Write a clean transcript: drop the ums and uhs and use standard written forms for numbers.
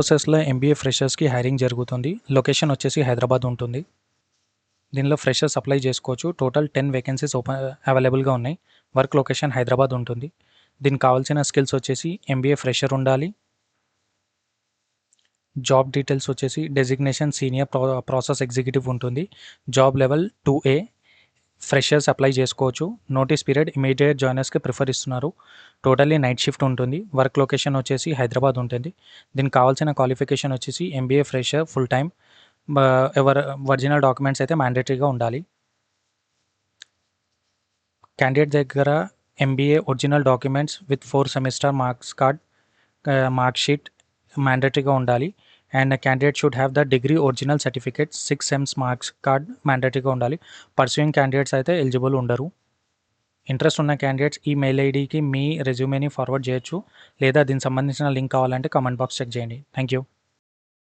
ప్రాసెస్‌లో MBA ఫ్రెషర్స్‌కి hiring జరుగుతుంది. Location వచ్చేసి హైదరాబాద్ ఉంటుంది. దీనిలో ఫ్రెషర్స్ అప్లై చేసుకోవచ్చు. టోటల్ 10 వేకెన్సీస్ అవైలబుల్‌గా ఉన్నాయి. వర్క్ లొకేషన్ హైదరాబాద్ ఉంటుంది. దీనికి కావాల్సిన స్కిల్స్ వచ్చేసి ఎంబీఏ ఫ్రెషర్ ఉండాలి. జాబ్ డీటెయిల్స్ వచ్చేసి డెసిగ్నేషన్ సీనియర్ ప్రాసెస్ ఎగ్జిక్యూటివ్ ఉంటుంది. Job level 2A. Freshers apply చేసుకోవచ్చు. నోటీస్ పీరియడ్ ఇమీడియట్ జాయినర్స్కి ప్రిఫర్ ఇస్తున్నారు. టోటల్లీ నైట్ షిఫ్ట్ ఉంటుంది. వర్క్ లొకేషన్ వచ్చేసి హైదరాబాద్ ఉంటుంది. దీనికి కావాల్సిన క్వాలిఫికేషన్ వచ్చేసి MBA fresher full time. Original documents అయితే మ్యాండేటరీగా ఉండాలి. క్యాండిడేట్ దగ్గర MBA original documents with 4 semester marks card mark sheet మ్యాండేటరీగా ఉండాలి. And candidate should have the degree original certificate 6 sems marks card మ్యాండేటరీగా ఉండాలి. పర్సూయింగ్ క్యాండిడేట్స్ అయితే ఎలిజిబుల్ ఉండరు. ఇంట్రెస్ట్ ఉన్న క్యాండిడేట్స్ ఈ మెయిల్ ఐడికి మీ రెజ్యూమేని ఫార్వర్డ్ చేయొచ్చు, లేదా దీనికి సంబంధించిన లింక్ కావాలంటే కామెంట్ బాక్స్ చెక్ చేయండి. Thank you.